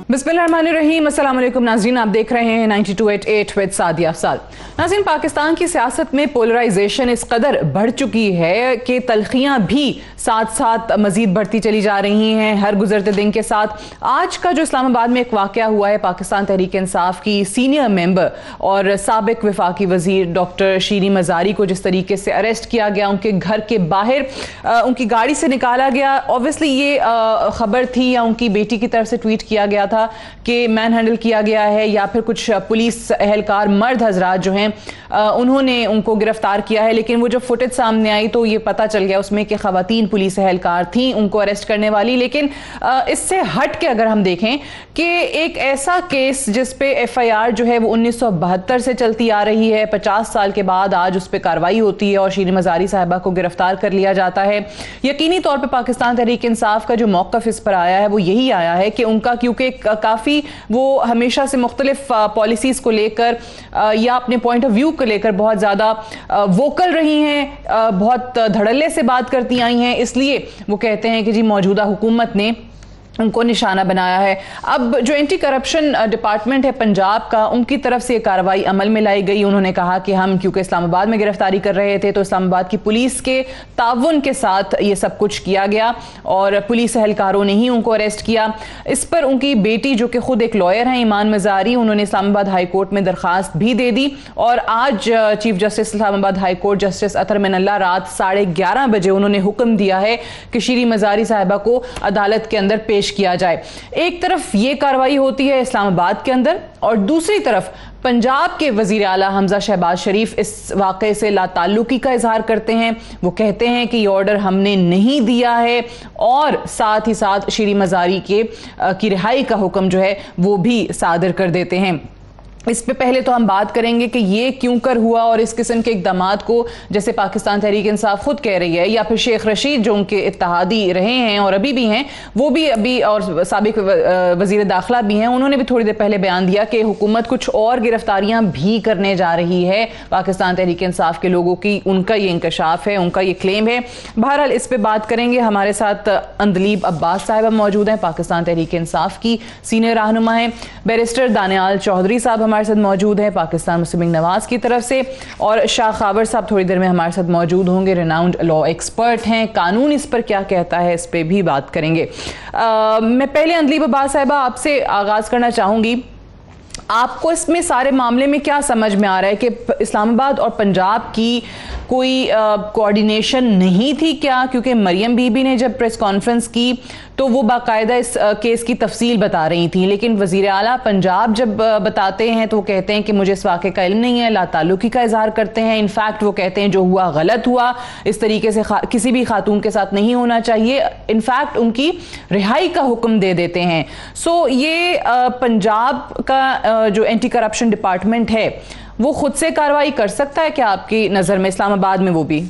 बिस्मिल्लाहिर्रहमानिर्रहीम। अस्सलाम वालेकुम नाज़रीन, आप देख रहे हैं 92.8 विद सादिया अफसाल। नाज़रीन, पाकिस्तान की सियासत में पोलराइजेशन इस कदर बढ़ चुकी है कि तलखियाँ भी साथ साथ मजीद बढ़ती चली जा रही हैं हर गुजरते दिन के साथ। आज का जो इस्लामाबाद में एक वाक़या हुआ है, पाकिस्तान तहरीक इंसाफ की सीनियर मेंबर और साबिक वफाकी वजीर डॉक्टर शीरी मज़ारी को जिस तरीके से अरेस्ट किया गया, उनके घर के बाहर उनकी गाड़ी से निकाला गया। ऑब्वियसली ये खबर थी या उनकी बेटी की तरफ से ट्वीट किया गया था कि मैन हैंडल किया गया है या फिर कुछ पुलिस एहलकार मर्द हजरात जो हैं उन्होंने उनको गिरफ्तार किया है। लेकिन वो जब फुटेज सामने आई तो ये पता चल गया उसमें कि खवातीन पुलिस एहलकार थी उनको अरेस्ट करने वाली। लेकिन इससे हट के अगर हम देखें कि एक ऐसा केस जिस पे FIR जो है वो 1972 से चलती आ रही है, 50 साल के बाद आज उस पर कार्रवाई होती है और शीरी मज़ारी साहिबा को गिरफ्तार कर लिया जाता है। यकीनी तौर पर पाकिस्तान तहरीक इंसाफ का जो मौक़िफ़ इस पर आया है वो यही आया है कि उनका, क्योंकि काफ़ी वो हमेशा से मुख्तलिफ पॉलिसीज़ को लेकर या अपने पॉइंट ऑफ व्यू को लेकर बहुत ज़्यादा वोकल रही हैं, बहुत धड़ल्ले से बात करती आई हैं, इसलिए वो कहते हैं कि जी मौजूदा हुकूमत ने उनको निशाना बनाया है। अब जो एंटी करप्शन डिपार्टमेंट है पंजाब का, उनकी तरफ से कार्रवाई अमल में लाई गई। उन्होंने कहा कि हम क्योंकि इस्लामाबाद में गिरफ्तारी कर रहे थे तो इस्लामाबाद की पुलिस के ताउन के साथ ये सब कुछ किया गया और पुलिस एहलकारों ने ही उनको अरेस्ट किया। इस पर उनकी बेटी जो कि खुद एक लॉयर हैं, ईमान मज़ारी, उन्होंने इस्लामाबाद हाई कोर्ट में दरख्वास्त भी दे दी और आज chief justice Islamabad high court justice Athar Minallah रात 11:30 बजे उन्होंने हुक्म दिया है कि शीरी मज़ारी साहिबा को अदालत के अंदर पेश किया जाए। एक तरफ ये कार्रवाई होती है इस्लामाबाद के अंदर और दूसरी तरफ पंजाब के वजीर आला हमजा शहबाज शरीफ इस वाक़े से लाताल्लुकी का इजहार करते हैं। वो कहते हैं कि ये ऑर्डर हमने नहीं दिया है और साथ ही साथ शीरी मज़ारी की रिहाई का हुक्म जो है वो भी सादर कर देते हैं। इस पे पहले तो हम बात करेंगे कि ये क्यों कर हुआ और इस किस्म के इक़दामात को, जैसे पाकिस्तान तहरीक इंसाफ खुद कह रही है या फिर शेख रशीद जो उनके इत्तेहादी रहे हैं और अभी भी हैं, वो भी अभी, और साबिक वज़ीर दाखिला भी हैं, उन्होंने भी थोड़ी देर पहले बयान दिया कि हुकूमत कुछ और गिरफ्तारियां भी करने जा रही है पाकिस्तान तहरीक इंसाफ के लोगों की। उनका ये इंकशाफ है, उनका ये क्लेम है। बहरहाल इस पर बात करेंगे। हमारे साथ अंदलीब अब्बास साहिबा मौजूद हैं, पाकिस्तान तहरीक इंसाफ की सीनियर रहनुमा हैं। बैरिस्टर दानियाल चौधरी साहब हमारे साथ मौजूद है पाकिस्तान मुस्लिम लीग नवाज की तरफ से, और शाह खाबर साहब थोड़ी देर में हमारे साथ मौजूद होंगे, रिनाउंड लॉ एक्सपर्ट हैं, कानून इस पर क्या कहता है इस पर भी बात करेंगे। मैं पहले अंदलीब अब्बास साहिबा आपसे आगाज करना चाहूंगी। आपको इसमें सारे मामले में क्या समझ में आ रहा है कि इस्लामाबाद और पंजाब की कोई कोऑर्डिनेशन नहीं थी क्या? क्योंकि मरियम बीबी ने जब प्रेस कॉन्फ्रेंस की तो वो बाकायदा इस केस की तफसील बता रही थी, लेकिन वज़ीर आला पंजाब जब बताते हैं तो वो कहते हैं कि मुझे इस वाक़े का इल्म नहीं है, लाताल्लुकी का इजहार करते हैं। इनफैक्ट वो कहते हैं जो हुआ गलत हुआ, इस तरीके से किसी भी खातून के साथ नहीं होना चाहिए। इनफैक्ट उनकी रिहाई का हुक्म दे देते हैं। सो ये पंजाब का जो एंटी करप्शन डिपार्टमेंट है वो खुद से कार्रवाई कर सकता है क्या आपकी नज़र में, इस्लामाबाद में वो भी?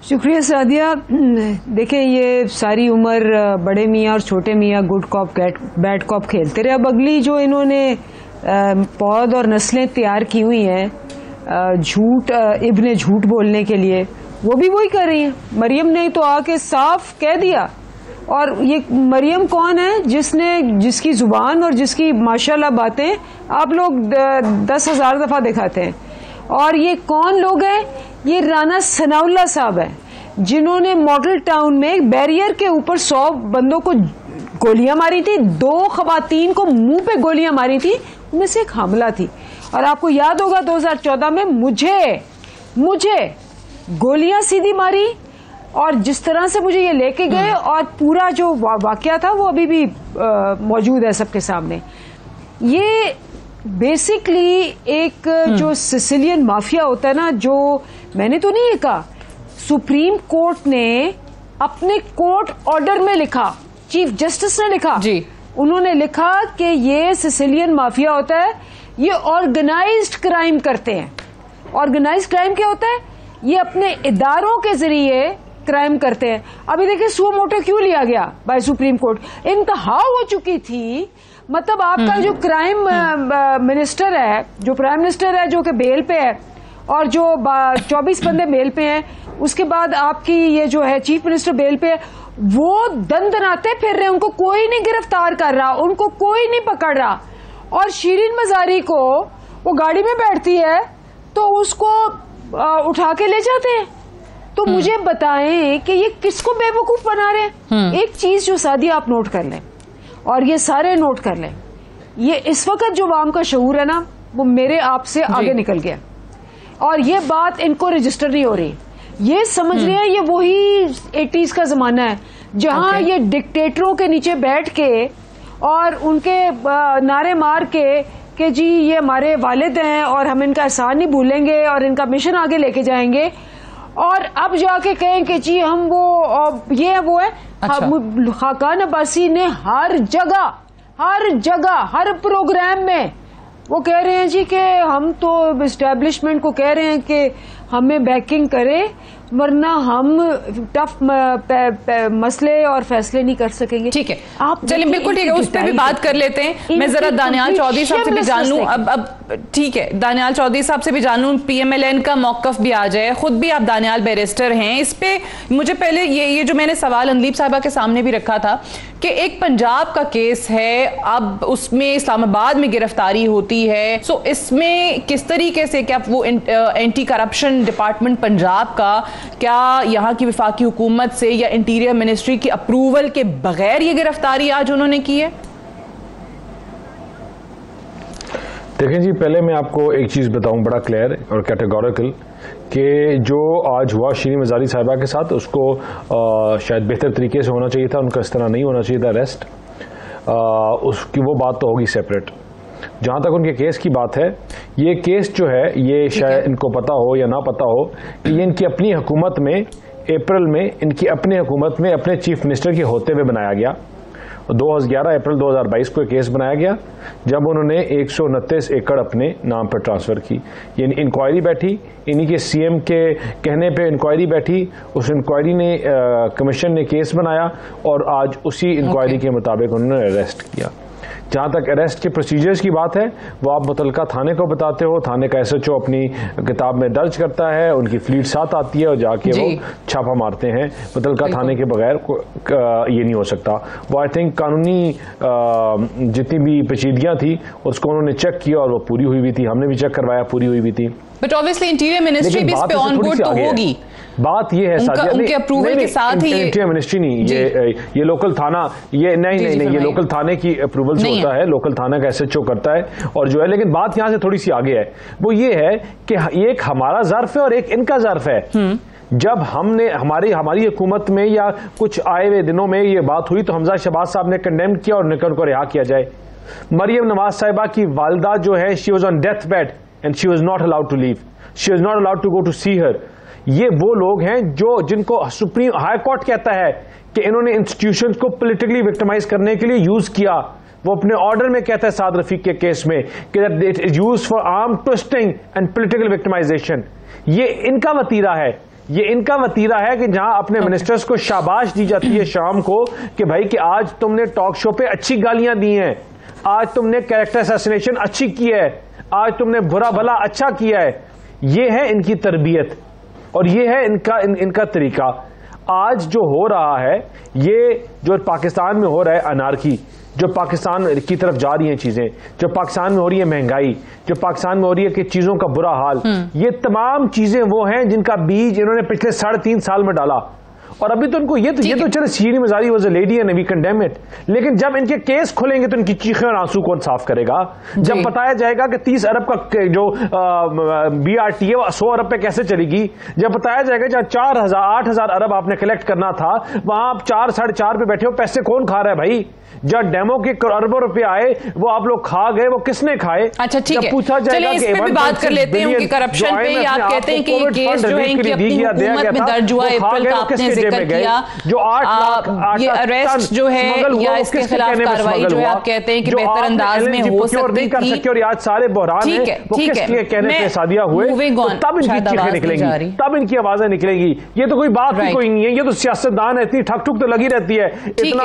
शुक्रिया सादिया। देखिए, ये सारी उम्र बड़े मियाँ और छोटे मियाँ गुड कॉप बैड कॉप खेलते रहे। अब अगली जो इन्होंने पौध और नस्लें तैयार की हुई हैं झूठ, इब्ने झूठ बोलने के लिए, वो भी वही कर रही हैं। मरियम ने तो आके साफ कह दिया। और ये मरियम कौन है जिसकी जुबान और जिसकी माशाल्लाह बातें आप लोग 10,000 दफा दिखाते हैं। और ये कौन लोग हैं? ये राना सनाउल्लाह साहब हैं जिन्होंने मॉडल टाउन में बैरियर के ऊपर 100 बंदों को गोलियां मारी थी, 2 खवातीन को मुंह पे गोलियां मारी थी, उनमें से एक हमला थी। और आपको याद होगा 2014 में मुझे गोलियां सीधी मारी और जिस तरह से मुझे ये लेके गए, और पूरा जो वाकया था वो अभी भी मौजूद है सबके सामने। ये बेसिकली एक जो सिसिलियन माफिया होता है ना, जो मैंने तो नहीं कहा, सुप्रीम कोर्ट ने अपने कोर्ट ऑर्डर में लिखा, चीफ जस्टिस ने लिखा जी, उन्होंने लिखा कि ये सिसिलियन माफिया होता है, ये ऑर्गेनाइज्ड क्राइम करते हैं। ऑर्गेनाइज्ड क्राइम क्या होता है? ये अपने इदारों के जरिए क्राइम करते हैं। अभी देखिए सुओ मोटो क्यों लिया गया बाय सुप्रीम कोर्ट, इंतहा हो चुकी थी। मतलब आपका जो क्राइम मिनिस्टर है, जो प्राइम मिनिस्टर है जो कि बेल पे है, और जो 24 बंदे बेल पे हैं, उसके बाद आपकी ये जो है चीफ मिनिस्टर बेल पे है, वो दंदनाते फिर रहे हैं, उनको कोई नहीं गिरफ्तार कर रहा, उनको कोई नहीं पकड़ रहा। और शिरीन मजारी को वो गाड़ी में बैठती है तो उसको उठा के ले जाते हैं। तो मुझे बताएं कि ये किसको बेवकूफ बना रहे हैं। एक चीज जो सादिया आप नोट कर लें, और ये सारे नोट कर लें, ये इस वक्त जो आवाम का शऊर है ना, वो मेरे आप से आगे निकल गया, और ये बात इनको रजिस्टर नहीं हो रही। ये समझ रहे हैं ये वही 80s का जमाना है जहां ये डिक्टेटरों के नीचे बैठ के और उनके नारे मार के कि जी ये हमारे वालिद हैं और हम इनका एहसान नहीं भूलेंगे और इनका मिशन आगे लेके जाएंगे, और अब जाके कहें कि जी हम वो ये है वो है। खाकान अब्बासी ने हर जगह हर प्रोग्राम में वो कह रहे हैं जी कि हम तो इस्टेब्लिशमेंट को कह रहे हैं कि हमें बैकिंग करे, वरना हम टफ मसले और फैसले नहीं कर सकेंगे। ठीक है, आप चलिए बिल्कुल ठीक है, उस पर भी बात कर लेते हैं। मैं जरा दानियाल चौधरी साहब से भी जान लूं, अब ठीक है, दानियाल चौधरी साहब से भी जान लूं, PMLN का मौकफ भी आ जाए। खुद भी आप दानियाल बैरिस्टर हैं, इस पे मुझे पहले ये जो मैंने सवाल अंदलीब साहिबा के सामने भी रखा था कि एक पंजाब का केस है, अब उसमें इस्लामाबाद में गिरफ्तारी होती है, सो इसमें किस तरीके से क्या वो एंटी करप्शन डिपार्टमेंट पंजाब का क्या यहाँ की वफाकी हुकूमत से या इंटीरियर मिनिस्ट्री की अप्रूवल के बगैर ये गिरफ्तारी आज उन्होंने की है? देखें जी, पहले मैं आपको एक चीज बताऊं बड़ा क्लियर और कैटेगोरिकल कि जो आज हुआ शिरीन मजारी साहिबा के साथ, उसको शायद बेहतर तरीके से होना चाहिए था, उनका इस तरह नहीं होना चाहिए था अरेस्ट। उसकी वो बात तो होगी सेपरेट। जहां तक उनके केस की बात है, ये केस जो है ये शायद इनको पता हो या ना पता हो कि ये इनकी अपनी हुकूमत में अप्रैल में इनकी अपनी हुकूमत में अपने चीफ मिनिस्टर के होते हुए बनाया गया। 2011 अप्रैल 2022 को केस बनाया गया जब उन्होंने 129 एकड़ अपने नाम पर ट्रांसफर की। ये इंक्वायरी बैठी, इन्हीं के सीएम के कहने पे इंक्वायरी बैठी, उस इंक्वायरी ने कमीशन ने केस बनाया और आज उसी इंक्वायरी के मुताबिक उन्होंने अरेस्ट किया। जहां तक अरेस्ट के प्रोसीजर्स की बात है, वो आप मुतलका थाने को बताते हो, थाने का SHO अपनी किताब में दर्ज करता है, उनकी फ्लीट साथ आती है और जाके वो छापा मारते हैं। मुतलका थाने के बगैर ये नहीं हो सकता। वो आई थिंक कानूनी जितनी भी पेचीदगियां थी उसको उन्होंने चेक किया और वो पूरी हुई भी थी, हमने भी चेक करवाया, पूरी हुई भी थी। बट ऑब्वियसली इंटीरियर मिनिस्ट्री भी इस पे ऑन बोर्ड तो होगी। बात ये है उनके अप्रूवल के साथ ही इंटीरियर मिनिस्ट्री नहीं, ये लोकल थाना, ये नहीं, ये लोकल थाने की अप्रूवल से होता है, लोकल थाना का SHO करता है और जो है। लेकिन बात यहां से थोड़ी सी आगे है, वो ये है कि एक हमारा ज़र्फ है और एक इनका ज़र्फ है। जब हमने हमारी हुकूमत में या कुछ आए हुए दिनों में ये बात हुई तो हमजा शहबाज साहब ने कंडेम किया और उनको रिहा किया जाए। मरियम नवाज साहिबा की वालदा जो है, she was on death bed and she was not allowed to leave, she was not allowed to go to see her. ये वो लोग हैं जिनको सुप्रीम हाई कोर्ट कहता है कि इन्होंने इंस्टीट्यूशंस को पॉलिटिकली विक्टिमाइज करने के लिए यूज किया। वो अपने ऑर्डर में कहता है साद रफीक के केस में कि that it is used for arm twisting and political victimisation. ये इनका वतीरा है, ये इनका वतीरा है कि जहां अपने मिनिस्टर्स को शाबाश दी जाती है शाम को कि भाई कि आज तुमने टॉक शो पे अच्छी गालियां दी हैं, आज तुमने कैरेक्टर असैसिनेशन अच्छी की है, आज तुमने बुरा भला अच्छा किया है। ये है इनकी तरबियत और ये है इनका तरीका। आज जो हो रहा है, ये जो पाकिस्तान में हो रहा है अनारकी, जो पाकिस्तान की तरफ जा रही हैं चीजें, जो पाकिस्तान में हो रही है महंगाई, जो पाकिस्तान में हो रही है कि चीजों का बुरा हाल, ये तमाम चीजें वो हैं जिनका बीज इन्होंने पिछले 3.5 साल में डाला। और अभी तो उनको ये तो चलो Shireen Mazari was a lady and we condemn it, लेकिन जब इनके केस खुलेंगे तो इनकी चीखें और आंसू कौन साफ करेगा? जब बताया जाएगा कि 30 अरब का जो BRT है वो 100 अरब पे कैसे चलेगी, जब बताया जाएगा जहाँ 8,000 अरब आपने कलेक्ट करना था वहां आप 4 साढ़े 4 पे बैठे हो, पैसे कौन खा रहा है भाई? जब डेमो के अरबों रुपए आए वो आप लोग खा गए, वो किसने खाए? अच्छा ठीक है, पूछा जाएगा इस पे भी बात कर लेते हैं उनकी करप्शन पे। आप कहते हैं कि केस जो है इनकी अपनी हुकूमत में दर्ज हुआ, अप्रैल का आपने जिक्र किया, जो 8 लाख ये अरेस्ट जो है या इसके खिलाफ कार्रवाई जो है आप कहते हैं कि बेहतर अंदाज में हो सकती थी, और आज सारे बहरान है वो किसके कहने पे सादिया हुए, तब इनकी चीखें निकलेंगी, तब इनकी आवाजें निकलेंगी। ये तो कोई बात ही कोई नहीं है, ये तो सियासतदान है, इतनी ठक ठुक तो लगी रहती है, इतना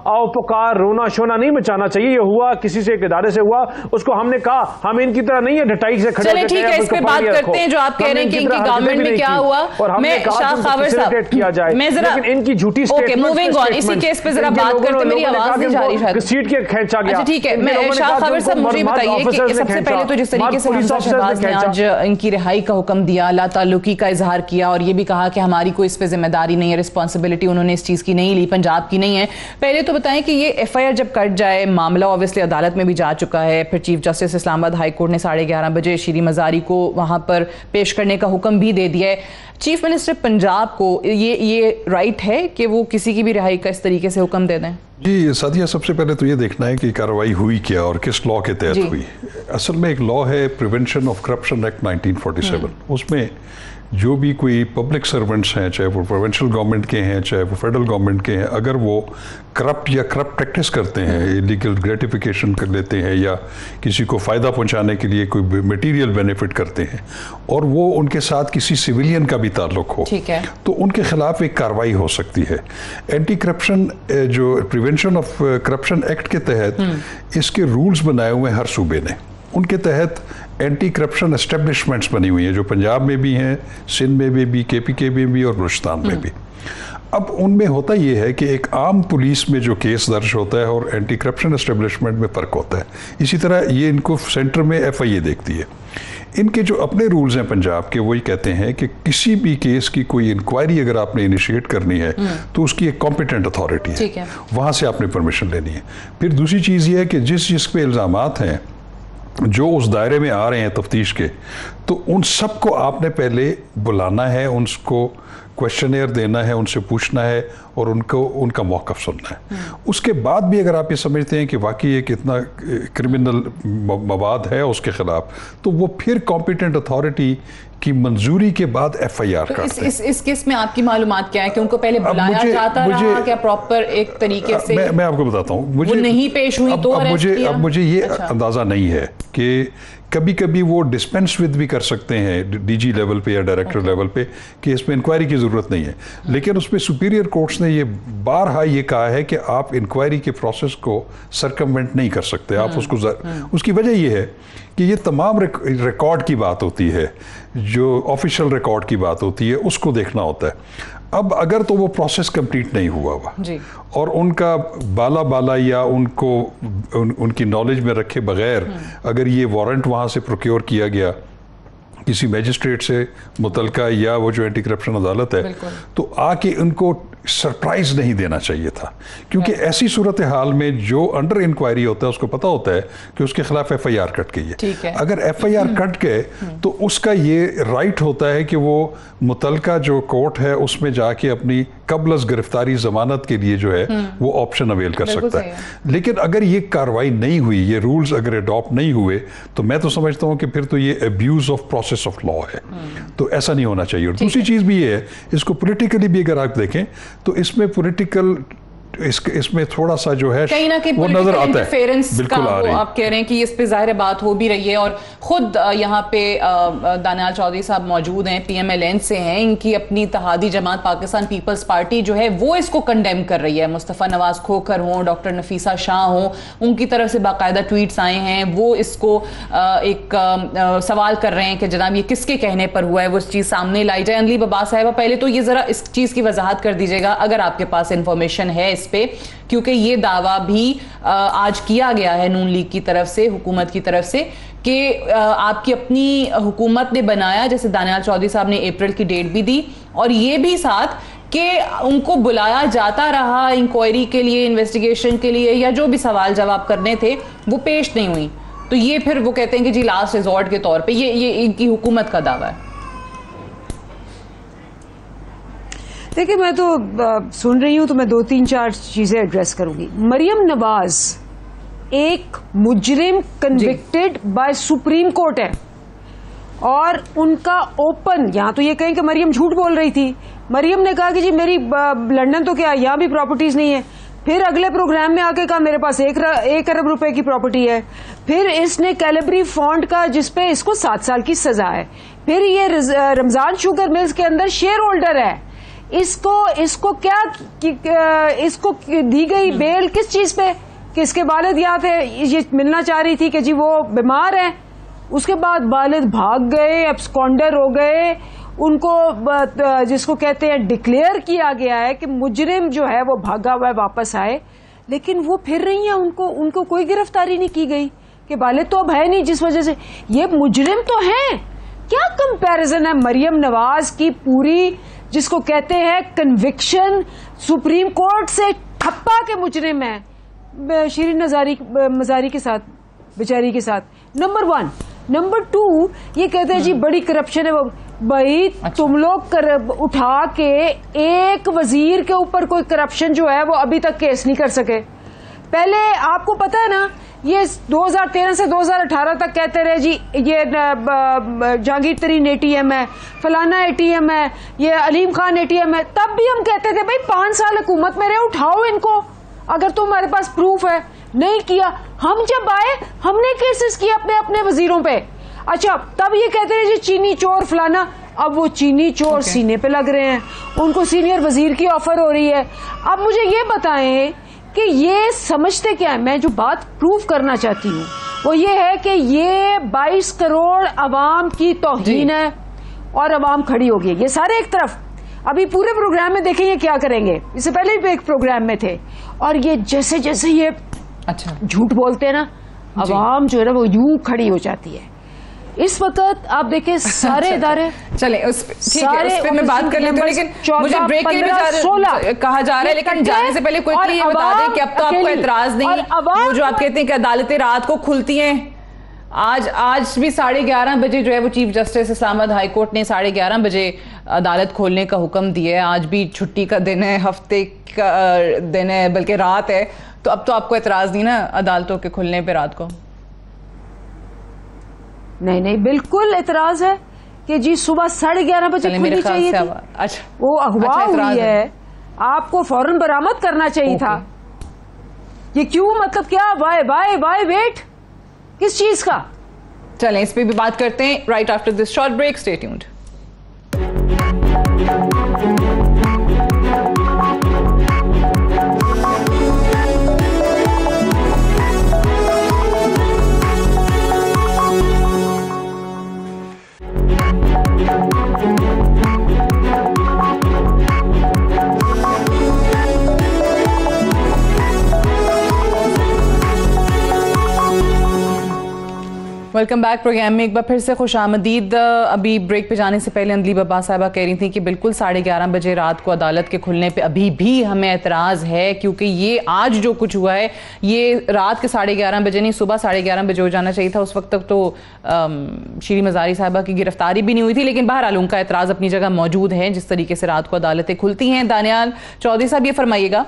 आओ पुकार रोना शोना नहीं मचाना चाहिए। ये हुआ किसी से एक इदारे से हुआ, उसको हमने कहा हम इनकी तरह नहीं है ढटाई से खड़े होकर, ठीक है इस पे बात करते हैं जो आप कह रहे हैं कि इनकी गवर्नमेंट में क्या हुआ। और हमने कहा किया जाए, लेकिन इनकी झूठी मूविंग ऑन, इसी केस पे जरा बात करते, मेरी आवाज नहीं जा रही शायद, सीट के खींचा गया। अच्छा ठीक है, मैं शाह खबर साहब मुझे बताइए कि सबसे पहले तो जिस तरीके से हमजा शहबाज ने आज इनकी रिहाई का हुक्म दिया, ला ताल्लुकी का इजहार किया और ये भी कहा कि हमारी कोई इस पे जिम्मेदारी नहीं है, रिस्पॉन्सिबिलिटी उन्होंने इस चीज की नहीं ली, पंजाब की नहीं है। पहले तो बताएं कि ये एफआईआर जब कट जाए, मामला ऑब्वियसली अदालत में भी जा चुका है, फिर chief justice Islamabad high court ने 11:30 बजे श्री मजारी को वहां पर पेश करने का हुक्म भी दे दिया है। चीफ मिनिस्टर पंजाब को ये राइट है कि वो किसी की भी रिहाई का इस तरीके से हुक्म दे दें? जी सादिया, सबसे पहले तो ये देखना है कि कार्रवाई हुई क्या और किस लॉ के तहत हुई। असल में एक लॉ है प्रिवेंशन ऑफ करप्शन एक्ट 1947, उसमें जो भी कोई पब्लिक सर्वेंट्स हैं, चाहे वो प्रोविंशियल गवर्नमेंट के हैं चाहे वो फेडरल गवर्नमेंट के हैं, अगर वो करप्ट या करप्ट प्रैक्टिस करते हैं, इलीगल ग्रेटिफिकेशन कर लेते हैं या किसी को फ़ायदा पहुंचाने के लिए कोई मटेरियल बेनिफिट करते हैं और वो उनके साथ किसी सिविलियन का भी ताल्लुक हो, तो उनके खिलाफ एक कार्रवाई हो सकती है। एंटी करप्शन जो प्रिवेंशन ऑफ करप्शन एक्ट के तहत इसके रूल्स बनाए हुए हैं हर सूबे ने, उनके तहत एंटी करप्शन एस्टेब्लिशमेंट्स बनी हुई हैं जो पंजाब में भी हैं, सिंध में भी, केपीके में भी और बलूचिस्तान में भी। अब उनमें होता यह है कि एक आम पुलिस में जो केस दर्ज होता है और एंटी करप्शन एस्टेब्लिशमेंट में फ़र्क होता है। इसी तरह ये इनको सेंटर में एफआईए देखती है। इनके जो अपने रूल्स हैं पंजाब के, वही कहते हैं कि किसी भी केस की कोई इंक्वायरी अगर आपने इनिशिएट करनी है तो उसकी एक कॉम्पिटेंट अथॉरिटी है, वहाँ से आपने परमिशन लेनी है। फिर दूसरी चीज़ ये है कि जिस पे इल्ज़ामात हैं जो उस दायरे में आ रहे हैं तफ्तीश के, तो उन सबको आपने पहले बुलाना है, उनको क्वेश्चनेयर देना है, उनसे पूछना है और उनका मौक़िफ़ सुनना है। उसके बाद भी अगर आप ये समझते हैं कि वाकई एक इतना क्रिमिनल मवाद है उसके ख़िलाफ़, तो वो फिर कॉम्पिटेंट अथॉरिटी की मंजूरी के बाद एफआईआर करते हैं। इस केस में आपकी मालूमात क्या है कि उनको पहले बुलाया जाता रहा क्या प्रॉपर एक तरीके से? मैं आपको बताता हूँ, मुझे नहीं पेश हुई तो अब मुझे ये अंदाज़ा नहीं है कि कभी कभी वो डिस्पेंस विद भी कर सकते हैं डीजी लेवल पे या डायरेक्टर लेवल पे कि इसमें इंक्वायरी की ज़रूरत नहीं है, लेकिन उसमें सुपीरियर कोर्ट्स ने ये बारहा ये कहा है कि आप इंक्वायरी के प्रोसेस को सरकमवेंट नहीं कर सकते आप उसको। उसकी वजह ये है कि ये तमाम रिकॉर्ड की बात होती है, जो ऑफिशियल रिकॉर्ड की बात होती है, उसको देखना होता है। अब अगर तो वो प्रोसेस कंप्लीट नहीं हुआ और उनका बाला या उनकी नॉलेज में रखे बगैर अगर ये वारंट वहाँ से प्रोक्योर किया गया किसी मैजिस्ट्रेट से मुतलका या वो जो एंटी करप्शन अदालत है, तो आके उनको सरप्राइज नहीं देना चाहिए था, क्योंकि ऐसी सूरत हाल में जो अंडर इंक्वायरी होता है उसको पता होता है कि उसके खिलाफ एफआईआर कट गई है। अगर एफआईआर कट गए तो उसका ये राइट होता है कि वो मुतलका जो कोर्ट है उसमें जाके अपनी कबलस गिरफ्तारी जमानत के लिए जो है वो ऑप्शन अवेल कर सकता है। लेकिन अगर ये कार्रवाई नहीं हुई, ये रूल्स अगर अडॉप्ट नहीं हुए, तो मैं तो समझता हूँ कि फिर तो ये abuse of process of law है, तो ऐसा नहीं होना चाहिए। और दूसरी चीज़ भी ये है, इसको पोलिटिकली भी अगर आप देखें तो इसमें पॉलिटिकल इसमें थोड़ा सा जो है कहीं ना कहीं वो नजर आता है, बिल्कुल आ रही है। आप कह रहे हैं कि इस पे जाहिर बात हो भी रही है और खुद यहाँ पे दानियाल चौधरी साहब मौजूद हैं, PMLN से हैं, इनकी अपनी इत्तेहादी जमात पाकिस्तान पीपल्स पार्टी जो है वो इसको कंडेम कर रही है। मुस्तफ़ा नवाज खोखर हों, डॉक्टर नफीसा शाह हों, उनकी तरफ से बाकायदा ट्वीट्स आए हैं, वो इसको एक सवाल कर रहे हैं कि जनाब ये किसके कहने पर हुआ है, वो इस चीज़ सामने लाई जाए। अनली बब्बास साहिबा, पहले तो ये ज़रा इस चीज़ की वजाहत कर दीजिएगा अगर आपके पास इंफॉर्मेशन है पे, क्योंकि ये दावा भी आज किया गया है नून लीग की तरफ से, हुकूमत की तरफ से, कि आपकी अपनी हुकूमत ने बनाया, जैसे दानियाल चौधरी साहब ने अप्रैल की डेट भी दी, और ये भी साथ कि उनको बुलाया जाता रहा इंक्वायरी के लिए, इन्वेस्टिगेशन के लिए, या जो भी सवाल जवाब करने थे वो पेश नहीं हुई। तो ये फिर वो कहते हैं कि जी लास्ट रिजॉर्ट के तौर पे ये इनकी हुकूमत का दावा है। देखिए, मैं तो सुन रही हूं तो मैं 2-3-4 चीजें एड्रेस करूंगी। मरियम नवाज एक मुजरिम कन्विक्टेड बाय सुप्रीम कोर्ट है और उनका ओपन, यहां तो ये कहें कि मरियम झूठ बोल रही थी, मरियम ने कहा कि जी मेरी लंदन तो क्या यहाँ भी प्रॉपर्टीज नहीं है। फिर अगले प्रोग्राम में आके कहा मेरे पास 1 अरब रुपए की प्रॉपर्टी है। फिर इसने कैलिब्री फॉन्ट का जिसपे इसको 7 साल की सजा है। फिर ये रमजान शुगर मिल्स के अंदर शेयर होल्डर है। इसको दी गई बेल किस चीज पे कि इसके वालिद यहाँ थे, ये मिलना चाह रही थी कि जी वो बीमार है। उसके बाद वालिद भाग गए, एब्सकॉन्डर हो गए, उनको जिसको कहते हैं डिक्लेयर किया गया है कि मुजरिम जो है वो भागा हुआ है वापस आए, लेकिन वो फिर रही है। उनको कोई गिरफ्तारी नहीं की गई कि वालिद तो अब है नहीं, जिस वजह से ये मुजरिम तो हैं। क्या कंपैरिजन है मरियम नवाज की पूरी, जिसको कहते हैं कन्विक्शन, सुप्रीम कोर्ट से ठप्पा के मुजरिम है शिरीन मजारी के साथ, बेचारी के साथ। नंबर 1। नंबर 2, ये कहते हैं जी बड़ी करप्शन है। भाई तुम लोग उठा के एक वजीर के ऊपर कोई करप्शन जो है वो अभी तक केस नहीं कर सके। पहले आपको पता है ना, ये 2013 से 2018 तक कहते रहे जी ये जहांगीर तरीन एटीएम है, फलाना एटीएम है, ये अलीम खान एटीएम है। तब भी हम कहते थे भाई 5 साल हुकूमत में रहे, उठाओ इनको अगर तुम्हारे पास प्रूफ है। नहीं किया। हम जब आए हमने केसेस किए अपने वजीरों पे। अच्छा, तब ये कहते रहे जी चीनी चोर फलाना। अब वो चीनी चोर सीने पे लग रहे हैं, उनको सीनियर वजीर की ऑफर हो रही है। अब मुझे ये बताएं कि ये समझते क्या है। मैं जो बात प्रूफ करना चाहती हूँ वो ये है कि ये 22 करोड़ अवाम की तौहीन है और अवाम खड़ी होगी। ये सारे एक तरफ, अभी पूरे प्रोग्राम में देखेंगे क्या करेंगे। इससे पहले भी एक प्रोग्राम में थे, और ये जैसे जैसे ये झूठ बोलते हैं ना, अवाम जो है ना वो यूं खड़ी हो जाती है। इस वक्त आप देखें सारे इदारे चले उस पे मैं बात कर लेती हूँ, लेकिन मुझे ब्रेक के लिए कहा जा रहा है, लेकिन जाने से पहले क्विकली ये बता दें कि अब तो आपको एतराज नहीं, वो जो आप कहते हैं कि अदालतें रात को खुलती हैं, आज भी 11:30 बजे जो है वो chief justice Islamabad high court ने 11:30 बजे अदालत खोलने का हुक्म दिया है। आज भी छुट्टी का दिन है, हफ्ते का दिन है, बल्कि रात है, तो अब तो आपको एतराज नहीं ना अदालतों के खुलने पे रात को? नहीं, बिल्कुल एतराज है कि जी सुबह 11:30 बजे खुलनी चाहिए थी। अच्छा, वो अगवा हुई है, आपको फौरन बरामद करना चाहिए था। ये क्यों, मतलब क्या, वाई वेट, किस चीज का? चलें इस पे भी बात करते हैं right after this short break. Stay tuned. Welcome back. Program में एक बार फिर से खुश आमदीद। अभी ब्रेक पे जाने से पहले अंदलीब अब्बास साहिबा कह रही थी कि बिल्कुल 11:30 बजे रात को अदालत के खुलने पे अभी भी हमें एतराज़ है, क्योंकि ये आज जो कुछ हुआ है ये रात के 11:30 बजे नहीं, सुबह 11:30 बजे हो जाना चाहिए था। उस वक्त तक तो शिरीन मजारी साहिबा की गिरफ्तारी भी नहीं हुई थी, लेकिन बहरहाल उनका एतराज़ अपनी जगह मौजूद है जिस तरीके से रात को अदालतें खुलती हैं। दानियाल चौधरी साहब, ये फरमाइएगा,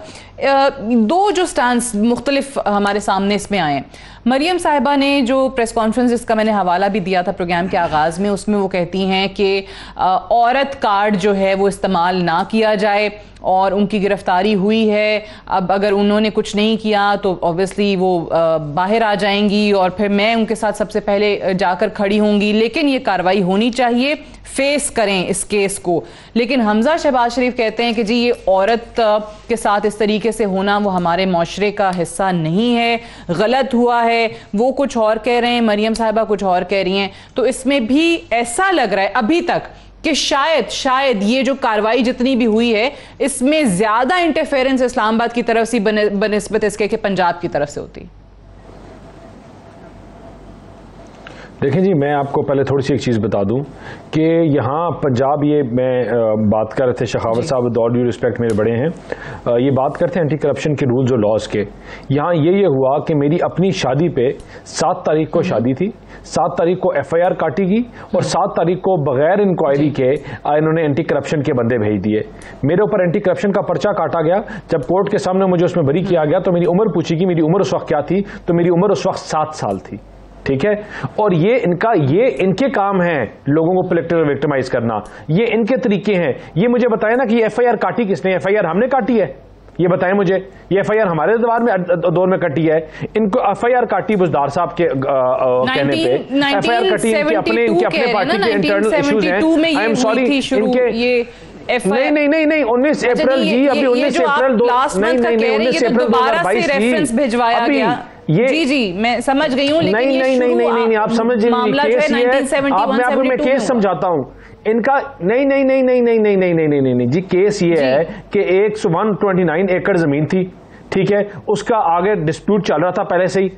दो जो स्टैंड्स मुख्तलिफ हमारे सामने इसमें आए। मरियम साहिबा ने जो प्रेस कॉन्फ्रेंस, जिसका मैंने हवाला भी दिया था प्रोग्राम के आगाज़ में, उसमें वो कहती हैं कि औरत कार्ड जो है वो इस्तेमाल ना किया जाए और उनकी गिरफ्तारी हुई है। अब अगर उन्होंने कुछ नहीं किया तो ऑब्वियसली वो बाहर आ जाएंगी और फिर मैं उनके साथ सबसे पहले जाकर खड़ी होंगी, लेकिन ये कार्रवाई होनी चाहिए, फेस करें इस केस को। लेकिन हमजा शहबाज शरीफ कहते हैं कि जी ये औरत के साथ इस तरीके से होना वो हमारे माशरे का हिस्सा नहीं है, गलत हुआ है। वो कुछ और कह रहे हैं, मरियम साहिबा कुछ और कह रही हैं। तो इसमें भी ऐसा लग रहा है अभी तक कि शायद ये जो कार्रवाई जितनी भी हुई है इसमें ज्यादा इंटरफेरेंस इस्लामाबाद की तरफ से बनिस्बत इसके कि पंजाब की तरफ से होती। देखें जी, मैं आपको पहले थोड़ी सी एक चीज़ बता दूं कि यहाँ पंजाब, ये मैं बात कर रहे थे शखावत साहब, विद ऑल ड्यू रिस्पेक्ट मेरे बड़े हैं, ये बात करते हैं एंटी करप्शन के रूल्स और लॉज के। यहाँ ये हुआ कि मेरी अपनी शादी पे 7 तारीख को शादी थी, 7 तारीख को FIR काटी गई और 7 तारीख को बगैर इंक्वायरी के इन्होंने एंटी करप्शन के बंदे भेज दिए। मेरे ऊपर एंटी करप्शन का पर्चा काटा गया। जब कोर्ट के सामने मुझे उसमें बरी किया गया तो मेरी उम्र पूछी कि मेरी उम्र उस वक्त क्या थी, तो मेरी उम्र उस वक्त 7 साल थी। ठीक है। और ये इनके काम हैं लोगों को पॉलिटिकल विक्टिमाइज करना, ये इनके तरीके हैं। ये मुझे बताएं ना कि एफआईआर काटी किसने? एफआईआर हमने काटी है? ये बताएं मुझे। ये एफआईआर हमारे दौर में कटी है। इनको एफआईआर काटी बुजदार साहब के कहने पे एफआईआर कटी इनके अपने पार्टी के इंटरनल इश्यूज हैं। आई एम सॉरी, इनके नहीं 19 अप्रैल जी, अभी 19 अप्रैल 19 अप्रैल 2022 भिजवाया गया। जी मैं समझ गई हूँ, लेकिन नहीं आप समझ नहीं, मैं केस समझाता हूँ इनका। नहीं जी, केस ये है कि 129 एकड़ जमीन थी, ठीक है, उसका आगे डिस्प्यूट चल रहा था पहले से ही।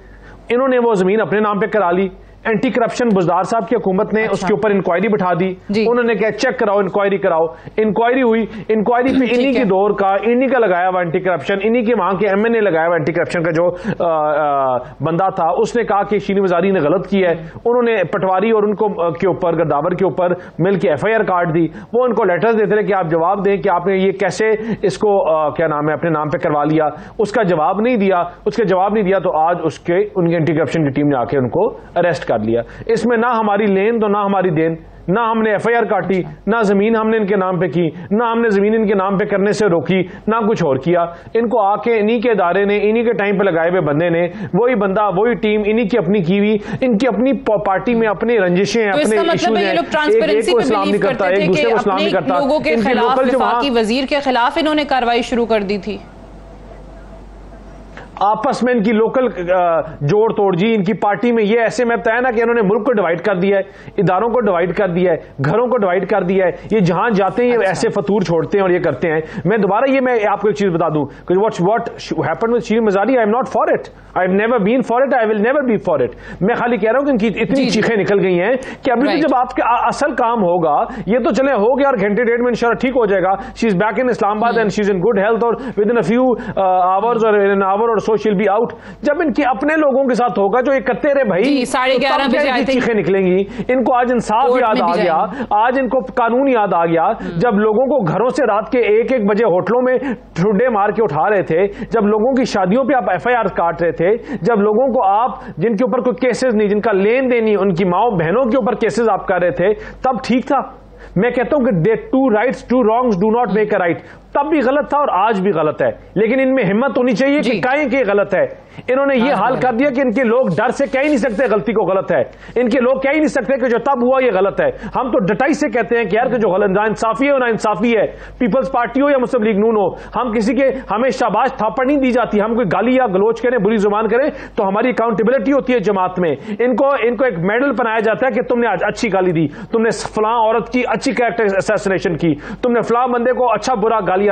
इन्होंने वो जमीन अपने नाम पे करा ली। एंटी करप्शन बुजदार साहब की हुकूमत ने उसके ऊपर इंक्वायरी बिठा दी। उन्होंने कहा चेक कराओ, इंक्वायरी कराओ। इंक्वायरी हुई, इंक्वायरी पे इन्हीं की दौर का, इन्हीं का लगाया हुआ एंटी करप्शन, इन्हीं के वहां के एमएनए लगाया हुआ एंटी करप्शन का जो बंदा था, उसने कहा कि शीनी वजारी ने गलत किया है। उन्होंने पटवारी और उनको के ऊपर, गद्दावर के ऊपर मिल के एफआईआर काट दी। वो उनको लेटर्स देते रहे कि आप जवाब दें कि आपने ये कैसे इसको क्या नाम है अपने नाम पे करवा लिया। उसका जवाब नहीं दिया। तो आज उनकी एंटी करप्शन की टीम ने आके उनको अरेस्ट कर लिया। इसमें ना हमारी लेन तो ना हमारी देन, ना हमने एफआईआर काटी, ना जमीन हमने इनके नाम पे की, ना हमने जमीन इनके नाम पे करने से रोकी, ना कुछ और किया। इनको आके इन्हीं के इदारे ने, इन्हीं के टाइम पे लगाए हुए बंदे ने, वही बंदा, वही टीम, इन्हीं की अपनी की हुई, इनकी अपनी पार्टी में अपनी रंजिशें हैं, अपने इश्यूज हैं। एक को इस्लाम नहीं करता, एक दूसरे को इस्लाम नहीं करता। लोगों के खिलाफ, वफाकी वजीर के खिलाफ इन्होंने कार्रवाई शुरू कर दी थी। आपस में इनकी लोकल जोड़ तोड़ जी, इनकी पार्टी में ये ऐसे में बताया ना कि इन्होंने मुल्क को डिवाइड कर दिया है, इदारों को डिवाइड कर दिया है, घरों को डिवाइड कर दिया है। ये जहां जाते हैं ये ऐसे फतूर छोड़ते हैं और ये करते हैं। मैं दोबारा ये मैं आपको एक चीज बता दूं कि what happened with Shireen Mazari, I am not for it, I have never been for it, I will never be for it. मैं खाली कह रहा हूं कि इनकी इतनी चीखें निकल गई हैं कि अभी भी जब आपके असल काम होगा, ये तो चले हो गया और घंटे डेढ़ में इंशाल्लाह ठीक हो जाएगा। She is back in Islamabad and she is in good health, or within a few hours or in an hour or so she will be out. जब इनके अपने लोगों के साथ होगा जो ये करते रहे भाई, 11:30 बजे चीखें निकलेंगी। इनको आज इंसाफ याद आ गया, आज इनको कानून याद आ गया। जब लोगों को घरों से रात के 1-1 बजे होटलों में ठुड्डे मार के उठा रहे थे, जब लोगों की शादियों पे आप एफआईआर काट रहे थे, जब लोगों को आप जिनके ऊपर कोई केसेस नहीं, जिनका लेन देन नहीं, उनकी माओ बहनों के ऊपर केसेस आप कर रहे थे, तब ठीक था। मैं कहता हूं कि two rights two wrongs do not make a right. तब भी गलत था और आज भी गलत है, लेकिन इनमें हिम्मत होनी चाहिए कि कहें कि गलत है। इन्होंने ये हाल कर दिया कि इनके लोग डर से कह ही नहीं सकते गलती को गलत है। इनके लोग कह ही नहीं सकते कि जो तब हुआ ये गलत है। हम तो डटाई से कहते हैं कि यार कि जो गलत ना इंसाफी है ना इंसाफी है, पीपल्स पार्टी हो या मुस्लिम लीग नून हो, हम किसी के हमें शाबाश थापड़ नहीं दी जाती। हम कोई गाली या गलोच करें, बुरी जुबान करें तो हमारी अकाउंटेबिलिटी होती है जमात में। इनको एक मेडल बनाया जाता है कि तुमने आज अच्छी गाली दी, तुमने फलां औरत की अच्छी कैरेक्टर असैसिनेशन की, तुमने फलां बंदे को अच्छा बुरा गालियां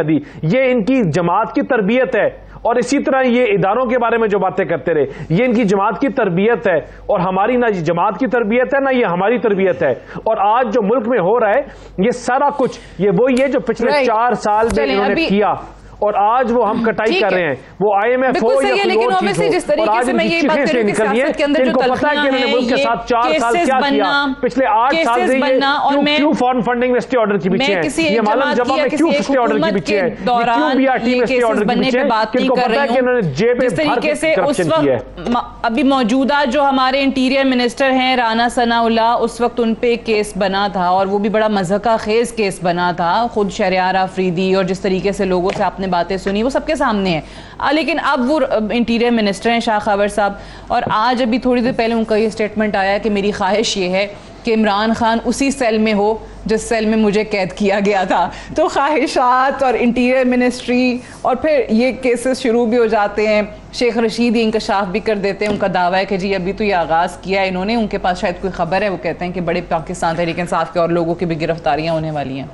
दी। ये इनकी जमात की तरबियत है। और इसी तरह ये इदारों के बारे में जो बातें करते रहे, ये इनकी जमात की तरबियत है। और हमारी ना जमात की तरबियत है ना ये हमारी तरबियत है। और आज जो मुल्क में हो रहा है ये सारा कुछ ये वही है जो पिछले 4 साल में इन्होंने किया, और आज वो हम कटाई कर रहे हैं। वो आईएमएफ हो या कोई और चीज हो, और आज इनकी चीखें से निकल रही है। इनको पता है कि इन्होंने मुल्क के साथ 4 साल क्या किया, पिछले 8 साल से ये क्यों फॉरेन फंडिंग में स्टे ऑर्डर के पीछे हैं, ये मालूम जमा में क्यों स्टे ऑर्डर के पीछे हैं, क्यों बीआरटी में स्टे ऑर्डर के पीछे हैं, किनको पता है कि इन्होंने जेब में तरीके से उस वक्त अभी मौजूदा जो हमारे इंटीरियर मिनिस्टर हैं राना सनाउल्लाह, उस वक्त उन पे केस बना था और वो भी बड़ा मज़ाक़ा खेज केस बना था। खुद शहरयार आफरीदी और जिस तरीके से लोगों से आपने बातें सुनी वो सबके सामने है। लेकिन अब वो इंटीरियर मिनिस्टर हैं शाह खबर साहब, और आज अभी थोड़ी देर पहले उनका ये स्टेटमेंट आया कि मेरी ख्वाहिश ये है कि इमरान खान उसी सेल में हो जिस सेल में मुझे कैद किया गया था। तो ख्वाहिशात और इंटीरियर मिनिस्ट्री और फिर ये केसेस शुरू भी हो जाते हैं। शेख रशीद ये इंकशाफ भी कर देते हैं, उनका दावा है कि जी अभी तो ये आगाज़ किया है इन्होंने, उनके पास शायद कोई खबर है, वो कहते हैं कि बड़े पाकिस्तान तहरीक इंसाफ के और लोगों की भी गिरफ्तारियाँ होने वाली हैं।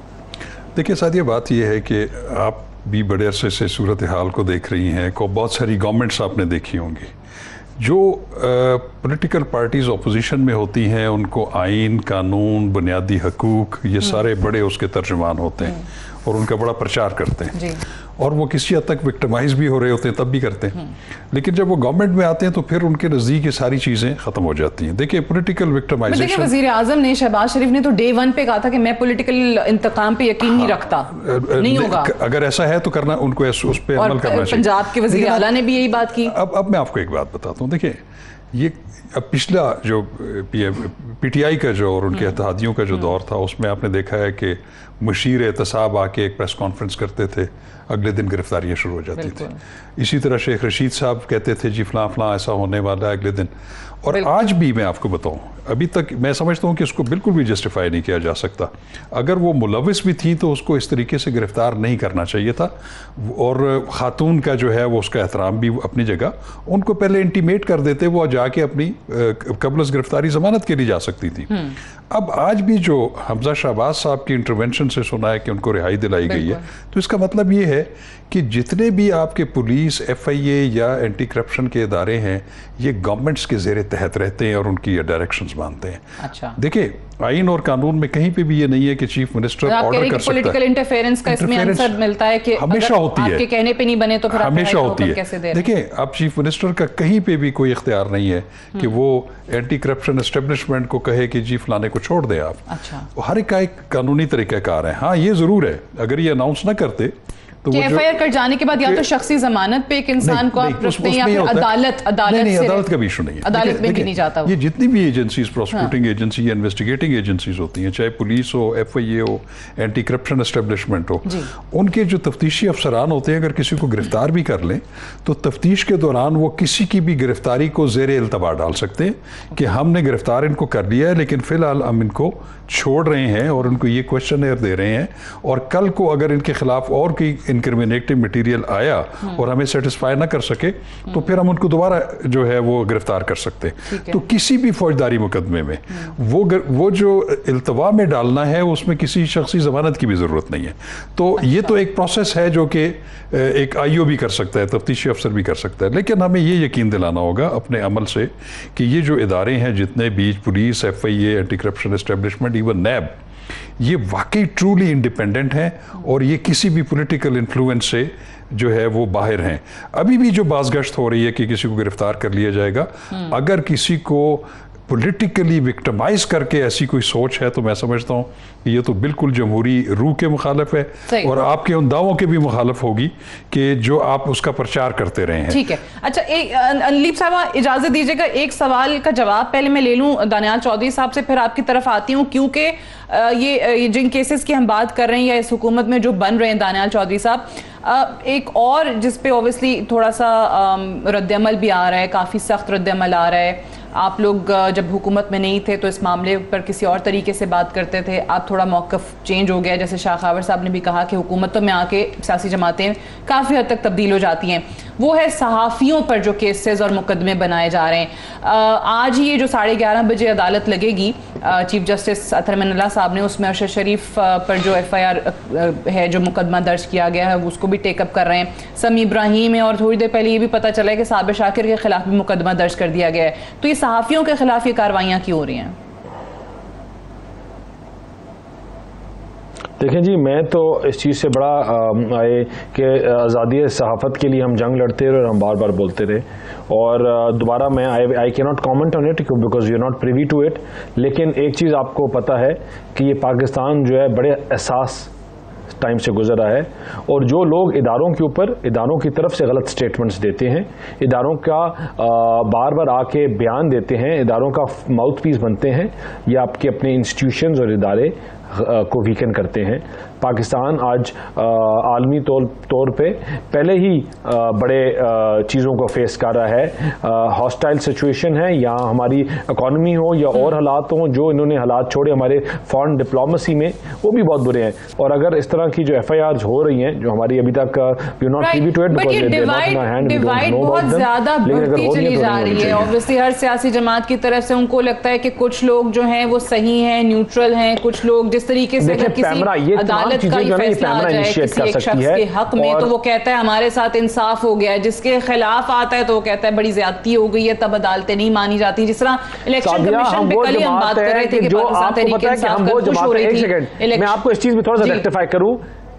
देखिए सादिया, बात यह है कि आप भी बड़े अरसे से सूरत हाल को देख रही हैं, को बहुत सारी गवर्नमेंट्स आपने देखी होंगी। जो पॉलिटिकल पार्टीज़ अपोजिशन में होती हैं उनको आइन, कानून, बुनियादी हकूक़ ये सारे बड़े उसके तर्जुमान होते हैं और उनका बड़ा प्रचार करते हैं, और वो किसी हद तक विक्टिमाइज भी हो रहे होते हैं तब भी करते हैं। लेकिन जब वो गवर्नमेंट में आते हैं तो फिर उनके नज़दीक ये सारी चीज़ें ख़त्म हो जाती हैं। देखिए पॉलिटिकल विक्टिमाइजेशन, वज़ीर आज़म ने, शहबाज शरीफ ने तो डे 1 पे कहा था कि मैं पॉलिटिकल इंतकाम पे यकीन नहीं रखता, नहीं होगा। अगर ऐसा है तो करना, उनको उस पर अमल करना चाहिए। पंजाब के वज़ीर आला ने भी यही बात की। अब मैं आपको एक बात बताता हूँ। देखिए ये अब पिछला जो पीटीआई का जो और उनके इत्तेहादियों का जो दौर था, उसमें आपने देखा है कि मुशीर एहतसाब आके एक प्रेस कॉन्फ्रेंस करते थे, अगले दिन गिरफ्तारियां शुरू हो जाती थी। इसी तरह शेख रशीद साहब कहते थे जी फलां फलां ऐसा होने वाला है अगले दिन। और आज भी मैं आपको बताऊं, अभी तक मैं समझता हूं कि उसको बिल्कुल भी जस्टिफाई नहीं किया जा सकता। अगर वो मुलविस भी थी तो उसको इस तरीके से गिरफ्तार नहीं करना चाहिए था। और खातून का जो है वो उसका एहतराम भी अपनी जगह, उनको पहले इंटीमेट कर देते, वो जाके अपनी कबल गिरफ्तारी जमानत के लिए जा सकती थी। अब आज भी जो हमजा शहबाज साहब की इंटरवेंशन से सुना है कि उनको रिहाई दिलाई गई है, तो इसका मतलब ये है कि जितने भी आपके पुलिस, FIA या एंटी करप्शन के इदारे हैं, ये गवर्नमेंट्स के ज़ेरे तहत रहते हैं और उनकी डायरेक्शंस मानते हैं। अच्छा, देखिए आइन और कानून में कहीं पे भी ये नहीं है कि चीफ मिनिस्टर ऑर्डर कर सकता है। पॉलिटिकल इंटरफेरेंस का इसमें आंसर मिलता है कि हमेशा होती है, आपके कहने पे नहीं बने तो फिर हमेशा होती है। देखिए अब चीफ मिनिस्टर का कहीं पे भी कोई इख्तियार नहीं है कि वो एंटी करप्शन एस्टेब्लिशमेंट को कहे कि जी फलाने को छोड़ दें आप। अच्छा, हर एक का एक कानूनी तरीकाकार है। हाँ ये जरूर है, अगर ये अनाउंस ना करते तो FIR कर जाने के बाद या तो शख्सी जमानत पे एक इंसान को आप रखते हैं या फिर अदालत का भी इशू नहीं है, अदालत में भी नहीं जाता। ये जितनी भी एजेंसीज, प्रोसिक्यूटिंग एजेंसी या इन्वेस्टिगेटिंग एजेंसीज होती हैं, चाहे पुलिस हो, FIA हो, एंटी करप्शन एस्टेब्लिशमेंट हो, उनके जो तफ्तीशी अफसरान होते हैं, अगर किसी को गिरफ्तार भी कर लें तो तफ्तीश के दौरान वो किसी की भी गिरफ्तारी को ज़ेरे इल्तबा डाल सकते हैं कि हमने गिरफ्तार इनको कर लिया है, लेकिन फिलहाल हम इनको छोड़ रहे हैं और उनको ये क्वेश्चन दे रहे हैं, और कल को अगर इनके खिलाफ और कोई इनक्रिमिनेटिंग मटेरियल आया और हमें सेटिस्फाई ना कर सके तो फिर हम उनको दोबारा जो है वो गिरफ्तार कर सकते हैं। तो किसी भी फौजदारी मुकदमे में वो जो इल्तवा में डालना है उसमें किसी शख्सी जमानत की भी जरूरत नहीं है। तो ये तो एक प्रोसेस है जो कि एक IO भी कर सकता है, तफ्तीशी अफसर भी कर सकता है, लेकिन हमें ये यकीन दिलाना होगा अपने अमल से कि ये जो इदारे हैं जितने भी, police, FIA, anti corruption establishment, even NAB, ये वाकई ट्रूली इंडिपेंडेंट हैं और ये किसी भी पॉलिटिकल इन्फ्लुएंस से जो है वो बाहर हैं। अभी भी जो बाज़गश्त हो रही है कि किसी को गिरफ्तार कर लिया जाएगा, अगर किसी को पॉलिटिकली विक्टिमाइज करके ऐसी कोई सोच है तो मैं समझता हूँ कि ये तो बिल्कुल जमहूरी रूह के मुखालिफ है और आपके उन दावों के भी मुखालिफ होगी कि जो आप उसका प्रचार करते रहे हैं। ठीक है, अच्छा एक अनलीप साहब इजाजत दीजिएगा, एक सवाल का जवाब पहले मैं ले लूं दानियाल चौधरी साहब से, फिर आपकी तरफ आती हूँ, क्योंकि ये जिन केसेस की हम बात कर रहे हैं या इस हुकूमत में जो बन रहे हैं दानियाल चौधरी साहब, एक और जिस पे ऑब्वियसली थोड़ा सा रद्दअमल भी आ रहा है, काफ़ी सख्त रद्दअमल आ रहा है। आप लोग जब हुकूमत में नहीं थे तो इस मामले पर किसी और तरीके से बात करते थे, आप थोड़ा मौक़िफ़ चेंज हो गया, जैसे शाह खावर साहब ने भी कहा कि हुकूमतों में आके सियासी जमातें काफ़ी हद तक तब्दील हो जाती हैं। वो है सहाफ़ियों पर जो केसेस और मुकदमे बनाए जा रहे हैं। आज ही ये जो 11:30 बजे अदालत लगेगी, चीफ जस्टिस अतर मिनल्ला साहब ने उसमें अरशद शरीफ पर जो FIR है, जो मुकदमा दर्ज किया गया है, उसको भी टेकअप कर रहे हैं। समी इब्राहिम है और थोड़ी देर पहले ये भी पता चला है कि साबिर शाकिर के खिलाफ भी मुकदमा दर्ज कर दिया गया है। तो ये सहाफ़ियों के खिलाफ ये कार्रवाइयाँ क्यों हो रही हैं? देखें जी, मैं तो इस चीज़ से बड़ा आए कि आज़ादी सहाफ़त के लिए हम जंग लड़ते रहे और हम बार बार बोलते रहे, और दोबारा मैं I can not comment on it because you are not privy to it. लेकिन एक चीज़ आपको पता है कि ये पाकिस्तान जो है बड़े एहसास टाइम से गुजरा है, और जो लोग इदारों के ऊपर, इदारों की तरफ से गलत स्टेटमेंट्स देते हैं, इदारों का बार बार आके बयान देते हैं, इदारों का माउथ पीस बनते हैं, या आपके अपने इंस्टीट्यूशंस और इदारे को वीकन करते हैं। पाकिस्तान आज आलमी तौर पे पहले ही बड़े चीज़ों को फेस कर रहा है। हॉस्टाइल सिचुएशन है, या हमारी इकॉनमी हो या और हालात हों, जो इन्होंने हालात छोड़े हमारे फॉरेन डिप्लोमेसी में, वो भी बहुत बुरे हैं। और अगर इस तरह की जो FIRs हो रही हैं, जो हमारी अभी तक you not privy to it because they are not in our hand, we don't know about them, ज्यादा बढ़ती चली जा रही है। ऑब्वियसली हर सियासी जमात की तरफ से उनको लगता है कि कुछ लोग जो हैं वो सही हैं, न्यूट्रल हैं, कुछ लोग जिस तरीके से अगर किसी अदालत का ये फैसला आ जाए किसी एक शख्स के हक में, तो वो कहता है हमारे साथ इंसाफ हो गया है, जिसके खिलाफ आता है तो वो कहता है बड़ी ज्यादती हो गई है, तब अदालतें नहीं मानी जाती। जिस तरह इलेक्शन कमीशन पे कल ही हम बात कर रहे थे कि पाकिस्तान तहरीक इंसाफ का खुश हो रही थी। मैं आपको इस चीज में थोड़ा सा रेक्टिफाई करूं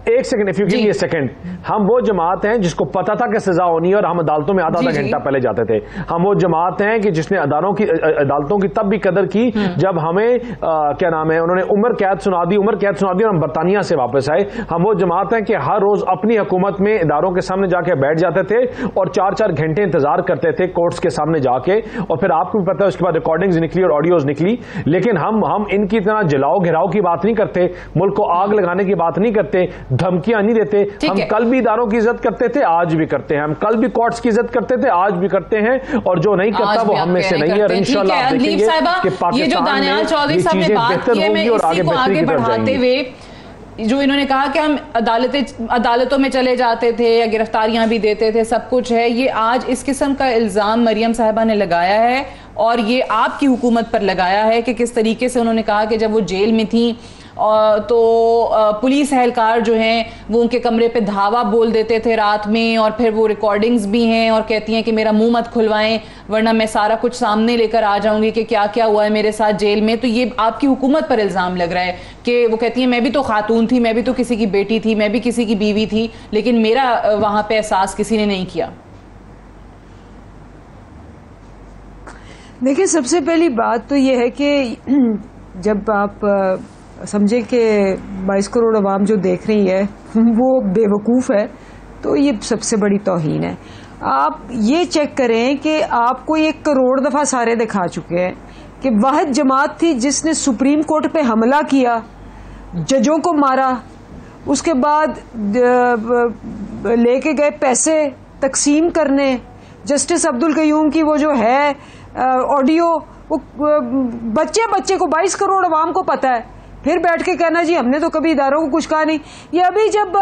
एक second, if you give me a second, हम वो जमात हैं जिसको पता था कि सजा होनी है और हम अदालतों में आधा घंटा पहले जाते थे। हम वो जमात हैं कि जिसने अदालतों की तब भी कदर की जब हमें क्या नाम है, उन्होंने उम्र कैद सुना दी और हम बरतानिया से वापस आए। हम वो जमात हैं कि हर रोज अपनी हुकूमत में इदारों के सामने जाके बैठ जाते थे और 4-4 घंटे इंतजार करते थे कोर्ट्स के सामने जाके, और फिर आपको भी पता है उसके बाद रिकॉर्डिंग्स निकली और ऑडियोज निकली। लेकिन हम इनकी तरह जलाओ घिराव की बात नहीं करते, मुल्क को आग लगाने की बात नहीं करते, धमकियां नहीं देते। हम कल भी इदारों की इज्जत करते थे, आज भी करते हैं। हम कल भी कोर्ट्स की इज्जत करते थे, आज भी करते हैं, और जो नहीं करता वो हम में से नहीं है। और इंशाल्लाह आप देखेंगे कि पाकिस्तान में ये चीजें बेहतर होंगी और आगे बेहतरी की तरफ जाएंगी। जो इन्होंने कहा कि हम अदालतों में चले जाते थे या गिरफ्तारियां भी देते थे, सब कुछ है, ये आज इस किस्म का इल्जाम मरियम साहिबा ने लगाया है और ये आपकी हुकूमत पर लगाया है कि किस तरीके से उन्होंने कहा कि जब वो जेल में थी तो पुलिस एहलकार जो हैं वो उनके कमरे पे धावा बोल देते थे रात में, और फिर वो रिकॉर्डिंग्स भी हैं और कहती हैं कि मेरा मुंह मत खुलवाएं वरना मैं सारा कुछ सामने लेकर आ जाऊंगी कि क्या क्या हुआ है मेरे साथ जेल में। तो ये आपकी हुकूमत पर इल्जाम लग रहा है कि वो कहती है मैं भी तो खातून थी, मैं भी तो किसी की बेटी थी, मैं भी किसी की बीवी थी, लेकिन मेरा वहां पे एहसास किसी ने नहीं किया। देखिए, सबसे पहली बात तो ये है कि जब आप समझे कि 22 करोड़ अवाम जो देख रही है वो बेवकूफ़ है, तो ये सबसे बड़ी तौहीन है। आप ये चेक करें कि आपको 1 करोड़ दफ़ा सारे दिखा चुके हैं कि वाहिद जमात थी जिसने सुप्रीम कोर्ट पे हमला किया, जजों को मारा, उसके बाद लेके गए पैसे तकसीम करने। जस्टिस अब्दुल कयूम की वो जो है ऑडियो, वो बच्चे को 22 करोड़ अवाम को पता है, फिर बैठ के कहना जी हमने तो कभी इदारों को कुछ कहा नहीं। ये अभी जब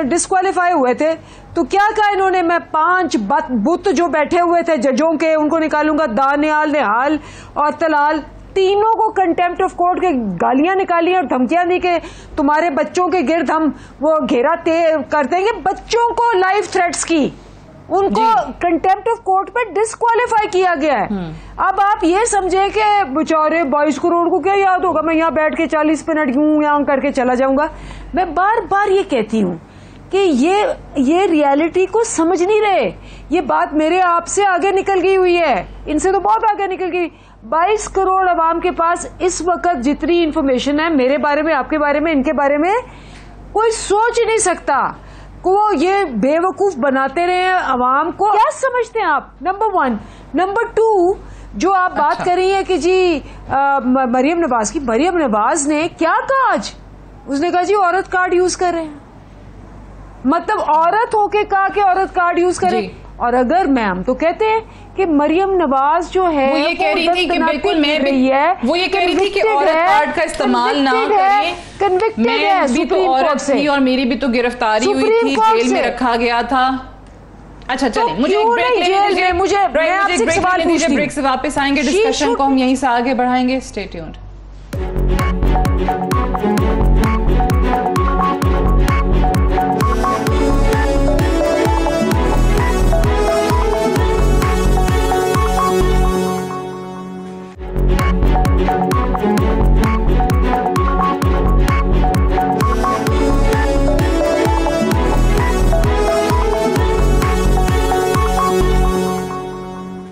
डिस्क्वालीफाई हुए थे तो क्या कहा इन्होंने, मैं 5 बुत जो बैठे हुए थे जजों के उनको निकालूंगा, दानियाल, निहाल और तलाल, तीनों को कंटेम्प्ट ऑफ कोर्ट के गालियां निकाली और धमकियां दी कि तुम्हारे बच्चों के गिर्द हम वो घेरा कर देंगे। बच्चों को लाइफ थ्रेट्स की, उनको कंटेम्प्ट ऑफ कोर्ट पे डिस्क्वालीफाई किया गया है। अब आप ये समझे कि बेचारे 22 करोड़ को क्या याद होगा, मैं यहाँ बैठ के 40 मिनट यूं यहाँ करके चला जाऊंगा। मैं बार बार ये कहती हूँ कि ये रियलिटी को समझ नहीं रहे। ये बात मेरे आपसे आगे निकल गई हुई है, इनसे तो बहुत आगे निकल गई। 22 करोड़ अवाम के पास इस वक्त जितनी इंफॉर्मेशन है मेरे बारे में, आपके बारे में, इनके बारे में, कोई सोच ही नहीं सकता को ये बेवकूफ बनाते रहे अवाम को। क्या समझते हैं आप? नंबर 1। नंबर 2, जो आप बात कर रही है कि जी मरियम नवाज की, मरियम नवाज ने क्या कहा आज? उसने कहा जी औरत कार्ड यूज कर रहे हैं, मतलब औरत होके कहा कि औरत कार्ड यूज करें। और अगर मैम तो कहते हैं कि मरियम नवाज जो है वो ये कह रही थी कि बिल्कुल मैं भी है, वो ये कह रही थी कि औरत कार्ड का इस्तेमाल ना करें, मैं भी तो औरत थी और मेरी भी तो गिरफ्तारी हुई थी, जेल में रखा गया था। अच्छा चलिए, मुझे एक ब्रेक लेने दीजिए, ब्रेक से वापस आएंगे, डिस्कशन को हम यहीं से आगे बढ़ाएंगे। Stay tuned.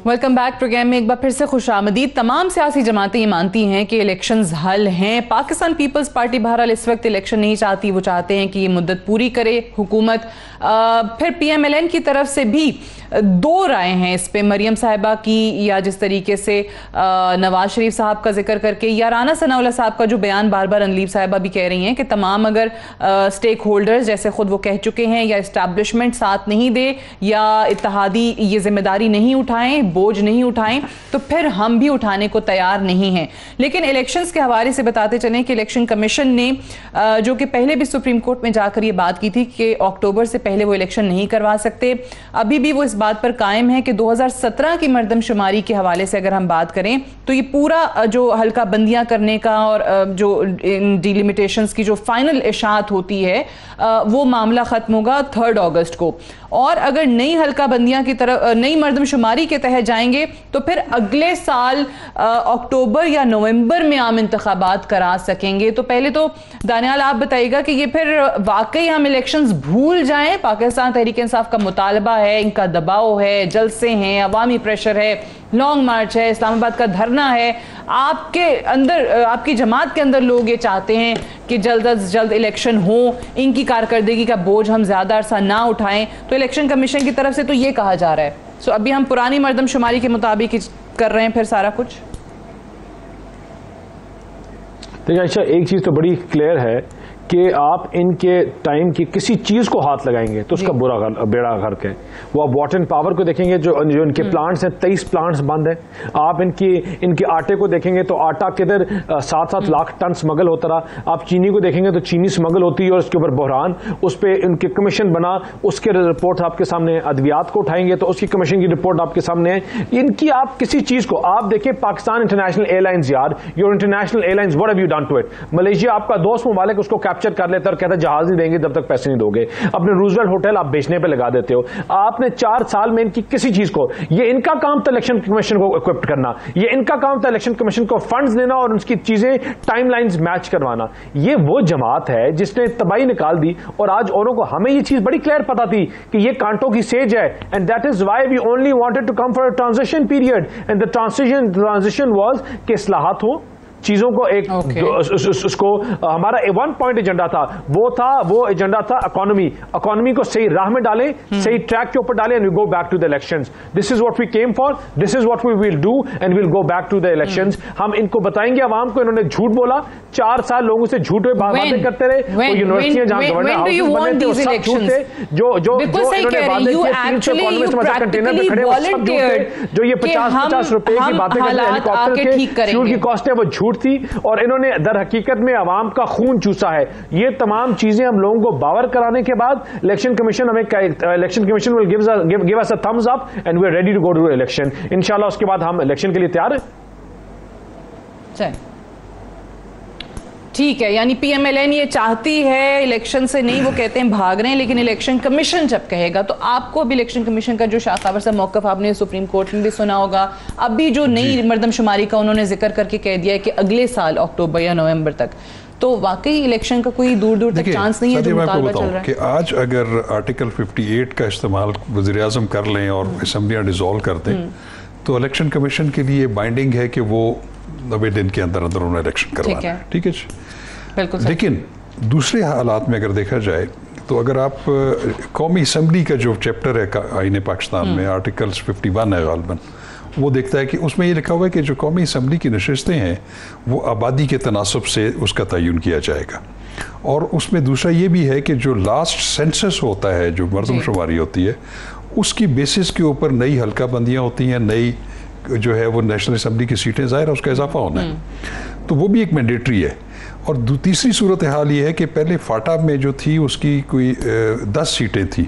Welcome back. Program में एक बार फिर से खुशामदीद। तमाम सियासी जमातें ये मानती हैं कि इलेक्शंस हल हैं। पाकिस्तान पीपल्स पार्टी बहरहाल इस वक्त इलेक्शन नहीं चाहती, वो चाहते हैं कि ये मुद्दत पूरी करे हुकूमत। फिर PMLN की तरफ से भी 2 राय हैं इस पे, मरियम साहिबा की या जिस तरीके से नवाज शरीफ साहब का जिक्र करके, या राना सनाउल्लाह साहब का जो बयान बार बार अनलीब साहिबा भी कह रही हैं कि तमाम अगर स्टेक होल्डर्स जैसे खुद वो कह चुके हैं या इस्टेब्लिशमेंट साथ नहीं दे या इत्तेहादी ये जिम्मेदारी नहीं उठाएं, बोझ नहीं उठाएं, तो फिर हम भी उठाने को तैयार नहीं हैं। लेकिन इलेक्शंस के हवाले से बताते चलें कि इलेक्शन कमीशन ने जो कि पहले भी सुप्रीम कोर्ट में जाकर ये बात की थी कि अक्टूबर से पहले वो इलेक्शन नहीं करवा सकते, अभी भी वो इस बात पर कायम है कि 2017 की मर्दमशुमारी के हवाले से अगर हम बात करें तो ये पूरा जो हल्का बंदियां करने का और जो डिलिमिटेशंस की जो फाइनल इशाअत होती है वो मामला खत्म होगा 3 अगस्त को। और अगर नई हल्का बंदियां की तरफ, नई मर्दमशुमारी के तहत जाएंगे तो फिर अगले साल अक्टूबर या नवंबर में आम इंतखाबात करा सकेंगे। तो पहले तो दानियाल आप बताइएगा कि ये फिर वाकई हम इलेक्शंस भूल जाएं? पाकिस्तान तहरीक इंसाफ का मुतालबा है, इनका दबाव है, जलसे हैं, अवामी प्रेशर है, लॉन्ग मार्च है, इस्लामाबाद का धरना है, आपके अंदर, आपकी जमात के अंदर लोग ये चाहते हैं कि जल्द अज जल्द इलेक्शन हो, इनकी कारकर्दगी का बोझ हम ज्यादा अरसा ना उठाएं, तो इलेक्शन कमीशन की तरफ से तो ये कहा जा रहा है। सो अभी हम पुरानी मरदमशुमारी के मुताबिक कर रहे हैं फिर सारा कुछ। देखिए अच्छा, एक चीज तो बड़ी क्लियर है कि आप इनके टाइम की किसी चीज को हाथ लगाएंगे तो उसका बेड़ा गर्क है। वो आप वाटर एंड पावर को देखेंगे, जो इनके प्लांट्स हैं, 23 प्लांट्स बंद हैं। आप इनके आटे को देखेंगे तो आटा किधर 7-7 लाख टन स्मगल होता रहा। आप चीनी को देखेंगे तो चीनी स्मगल होती है और उसके ऊपर बहरान, उस पर इनके कमीशन बना, उसके रिपोर्ट आपके सामने है। अद्वियात को उठाएंगे तो उसकी कमीशन की रिपोर्ट आपके सामने है। इनकी आप किसी चीज को आप देखें, पाकिस्तान इंटरनेशनल एयरलाइंस, यार your international airlines, what have you done to it? Malaysia आपका दोस्त ममालिक उसको कैप्चर कर लेता है और कहता है जहाज नहीं देंगे जब तक पैसे नहीं दोगे। अपने रूजवेल्ट होटल आप बेचने पे लगा देते हो। आपने 4 साल में इनकी किसी चीज को, ये इनका काम था इलेक्शन कमीशन को इक्विप्ड करना, ये इनका काम था इलेक्शन कमीशन को फंड्स देना और उसकी चीजें टाइमलाइंस मैच करवाना। ये वो जमात है जिसने तबाही निकाल दी। और आज औरों को, हमें ये चीज बड़ी क्लियर पता थी कि ये कांटों की सेज है, and that is why we only wanted to come for a transition period, and the transition was कि इस्लाहात हो, चीजों को एक उसको हमारा 1 पॉइंट एजेंडा था, वो एजेंडा था इकोनॉमी को सही राह में डालें, सही ट्रैक के ऊपर डालें, and we go back to the elections. This is what we came for, this is what we will do, and will go back to the elections. हम इनको बताएंगे आवाम को, इन्होंने झूठ बोला, 4 साल लोगों से झूठ में बातें करते रहे। यूनिवर्सिटियां जहां गवर्नर हाउस बने थे वो सब झूठ थे, जो इन्होंने वादे किए 300 इकोनॉमिस्ट कंटेनर में खड़े हुए सब झूठ थे। जो ये 50-50 रुपए की बातें करते हैं हेलीकॉप्टर के फ्यूल की कॉस्ट है, वो झूठ थी, और इन्होंने दर हकीकत में अवाम का खून चूसा है। ये तमाम चीजें हम लोगों को बावर कराने के बाद election commission will give us a thumbs up and we are ready to go to election. इंशाल्लाह उसके बाद हम इलेक्शन के लिए तैयार हैं। ठीक है, यानी पीएमएलएन ये चाहती है इलेक्शन से नहीं, वो कहते हैं भाग रहे हैं, लेकिन इलेक्शन कमीशन जब कहेगा तो आपको भी इलेक्शन कमीशन का जो शाहसावर सा मौकफ आपने सुप्रीम कोर्ट में भी सुना होगा, अभी जो नई मरदमशुमारी का उन्होंने जिक्र करके कह दिया है कि अगले साल अक्टूबर या नवंबर तक, तो वाकई इलेक्शन का कोई दूर दूर तक चांस नहीं है जो मुतालबा चल रहा है। कि आज अगर आर्टिकल 58 का इस्तेमाल वज़ीर आज़म कर लें और असम्बलियाँ डिसॉल्व कर दें तो इलेक्शन कमीशन के लिए बाइंडिंग है कि वो 90 दिन के अंदर अंदर उन्हें इलेक्शन करवाना है। ठीक है, बिल्कुल। लेकिन दूसरे हालात में अगर देखा जाए तो अगर आप कौमी असम्बली का जो चैप्टर है आईन पाकिस्तान में, आर्टिकल्स 51 है गालबन, वो देखता है कि उसमें ये लिखा हुआ है कि जो कौमी असम्बली की नशिस्तें हैं वो आबादी के तनासब से उसका तयन किया जाएगा। और उसमें दूसरा ये भी है कि जो लास्ट सेंसस होता है, जो मरदमशुमारी होती है, उसकी बेसिस के ऊपर नई हल्का बंदियाँ होती हैं, नई जो है वो नेशनल असम्बली की सीटें, ज़ाहिर है उसका इजाफा होना है, तो वो भी एक मैंडेटरी है। और तीसरी सूरत हाल ये है कि पहले फाटा में जो थी उसकी कोई 10 सीटें थी,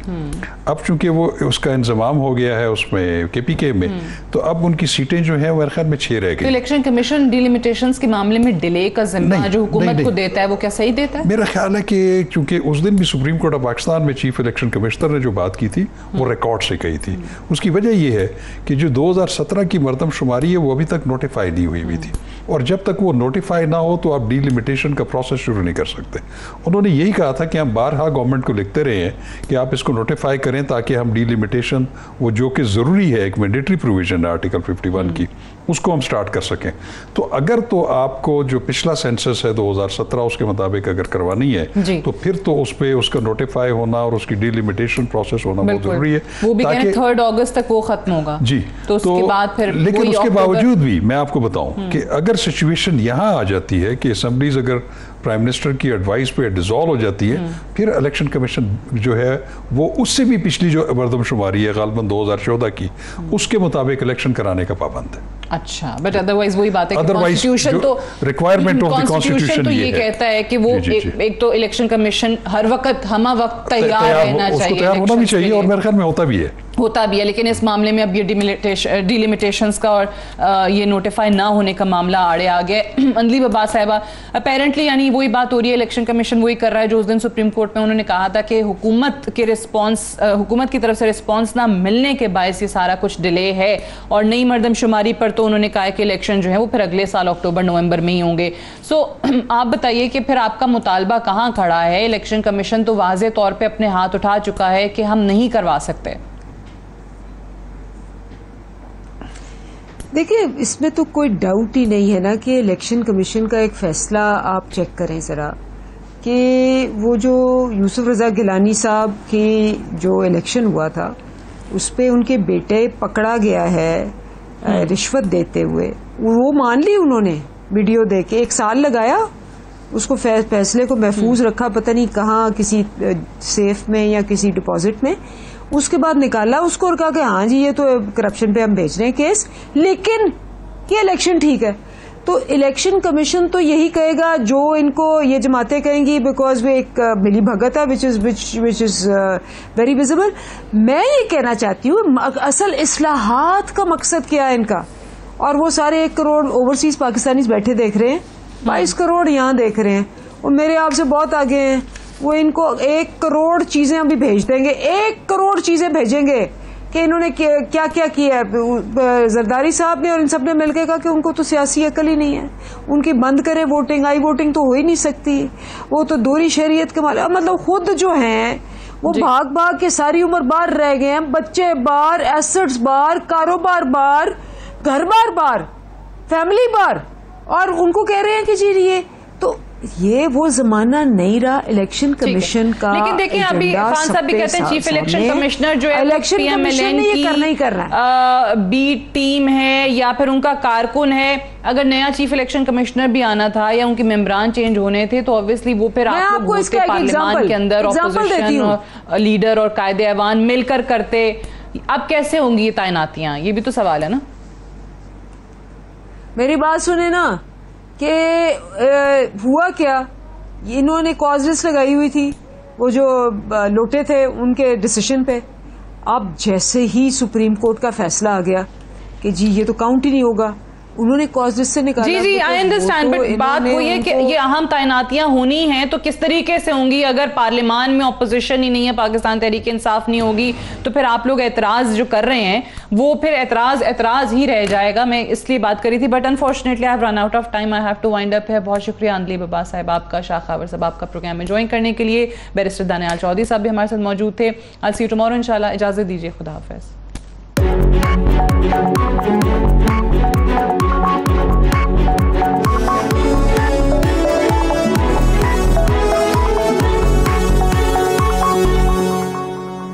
अब चूंकि वो उसका इंतजाम हो गया है उसमें केपीके में, तो अब उनकी सीटें जो हैं मेरे ख्याल में 6 रह गई। तो इलेक्शन कमीशन डिलिमिटेशंस के मामले में डिले का जिम्मा जो हुकूमत को देता है वो क्या सही देता है? मेरा ख्याल है कि चूंकि उस दिन भी सुप्रीम कोर्ट ऑफ पाकिस्तान में चीफ इलेक्शन कमिश्नर ने जो बात की थी वो रिकॉर्ड से कही थी। उसकी वजह ये है कि जो 2017 की मरदमशुमारी है वो अभी तक नोटिफाई नहीं हुई थी, और जब तक वो नोटिफाई ना हो तो आप डिलिमिटेशन का प्रोसेस शुरू नहीं कर सकते। उन्होंने यही कहा था कि हम बारहा गवर्नमेंट को लिखते रहे हैं कि आप इसको नोटिफाई करें ताकि हम डिलिमिटेशन, वो जो कि ज़रूरी है, एक मैंडेटरी प्रोविजन है आर्टिकल 51 की, उसको हम स्टार्ट कर सकें। तो अगर तो आपको जो पिछला सेंसस है 2017 उसके मुताबिक अगर करवानी है तो फिर तो उस पर उसका नोटिफाई होना और उसकी डिलिमिटेशन प्रोसेस होना बहुत जरूरी है। वो भी 3 अगस्त तक वो खत्म होगा जी, तो उसके बाद फिर, लेकिन उसके बावजूद भी मैं आपको बताऊं कि अगर सिचुएशन यहाँ आ जाती है कि असम्बलीज अगर प्राइम मिनिस्टर की एडवाइस पे डिसॉल्व हो जाती है, फिर इलेक्शन कमीशन जो है वो उससे भी पिछली जो मरदमशुमारी है गालबन 2014 की, उसके मुताबिक इलेक्शन कराने का पाबंद है। अच्छा, बट अदरवाइज वही बात है कि कॉन्स्टिट्यूशन तो रिक्वायरमेंट ऑफ द कॉन्स्टिट्यूशन तो ये कहता है कि वो एक तो इलेक्शन कमीशन हर वक्त हमा वक्त तैयार रहना चाहिए, तैयार होना भी चाहिए, और मेरे ख्याल में होता भी है। होता भी है, लेकिन इस मामले में अब ये डिलिमिटेशंस का और ये नोटिफाई ना होने का मामला आड़े आ गया। अंजलि बब्बास साहिबा, अपेरेंटली यानी वही बात हो रही है, इलेक्शन कमीशन वही कर रहा है जो उस दिन सुप्रीम कोर्ट में उन्होंने कहा था कि हुकूमत की तरफ से रिस्पॉन्स ना मिलने के बायस ये सारा कुछ डिले है, और नई मरदमशुमारी पर तो उन्होंने कहा कि इलेक्शन जो है वो फिर अगले साल अक्टूबर नवंबर में ही होंगे। सो आप बताइए कि फिर आपका मुतालबा कहाँ खड़ा है? इलेक्शन कमीशन तो वाज़े तौर पर अपने हाथ उठा चुका है कि हम नहीं करवा सकते। देखिए, इसमें तो कोई डाउट ही नहीं है ना कि इलेक्शन कमीशन का एक फैसला आप चेक करें ज़रा, कि वो जो यूसुफ रज़ा गिलानी साहब की जो इलेक्शन हुआ था उस पे उनके बेटे पकड़ा गया है रिश्वत देते हुए, वो मान ली उन्होंने वीडियो दे के, 1 साल लगाया उसको, फैसले को महफूज रखा पता नहीं कहाँ, किसी सेफ में या किसी डिपॉजिट में, उसके बाद निकाला उसको और कहा कि हाँ जी ये तो करप्शन पे हम भेज रहे हैं केस, लेकिन ये इलेक्शन ठीक है। तो इलेक्शन कमीशन तो यही कहेगा जो इनको ये जमातें कहेंगी, बिकॉज वे एक मिली भगत है विच इज वेरी विजिबल। मैं ये कहना चाहती हूँ असल इस्लाहात का मकसद क्या है इनका, और वो सारे 1 करोड़ ओवरसीज पाकिस्तानी बैठे देख रहे हैं, 22 करोड़ यहाँ देख रहे हैं, और मेरे आपसे बहुत आगे हैं, वो इनको 1 करोड़ चीजें अभी भेज देंगे, 1 करोड़ चीजें भेजेंगे कि इन्होंने क्या क्या किया है। जरदारी साहब ने और इन सब ने मिलकर कहा कि उनको तो सियासी अकल ही नहीं है, उनकी बंद करे वोटिंग, आई वोटिंग तो हो ही नहीं सकती, वो तो दोहरी शरीयत के मालिक, मतलब खुद जो हैं वो भाग भाग के सारी उम्र बाहर रह गए हैं, बच्चे बाहर, एसेट्स बाहर, कारोबार बाहर, घर बार बार, फैमिली बार, और उनको कह रहे हैं कि जी ये वो जमाना नहीं रहा इलेक्शन कमीशन का। लेकिन देखिए अभी खान साहब भी कहते हैं चीफ इलेक्शन कमिश्नर जो है इलेक्शन कमीशन ने ये करना ही करना है, बी टीम है या फिर उनका कारकुन है। अगर नया चीफ इलेक्शन कमिश्नर भी आना था या उनके मेंबरान चेंज होने थे तो ऑब्वियसली वो फिर आप लोग पार्लियामान के अंदर ऑपोजिशन लीडर और कायदे ऐवान मिलकर करते। अब कैसे होंगी ये तैनातियां, ये भी तो सवाल है ना। मेरी बात सुने ना कि हुआ क्या, इन्होंने कॉज लिस्ट लगाई हुई थी वो जो लोटे थे उनके डिसीजन पे। अब जैसे ही सुप्रीम कोर्ट का फैसला आ गया कि जी ये तो काउंट ही नहीं होगा, उन्होंने कॉज लिस्ट से निकाला। जी आई अंडरस्टैंड, बट बात वो ये कि ये अहम तैनातियां होनी हैं तो किस तरीके से होंगी। अगर पार्लियामान में ऑपोजिशन ही नहीं है, पाकिस्तान तहरीक इंसाफ नहीं होगी, तो फिर आप लोग एतराज जो कर रहे हैं वो फिर एतराज ही रह जाएगा। मैं इसलिए बात करी थी, but unfortunately I have run out of time, I have to wind up है। बहुत शुक्रिया अंजलि बब्बास साहब आपका, शाह खावर साहब आपका प्रोग्राम में ज्वाइन करने के लिए। बैरिस्टर दानियाल चौधरी साहब भी हमारे साथ मौजूद थे। आई सी यू टुमारो इंशाल्लाह। इजाजत दीजिए, खुदा हाफिज।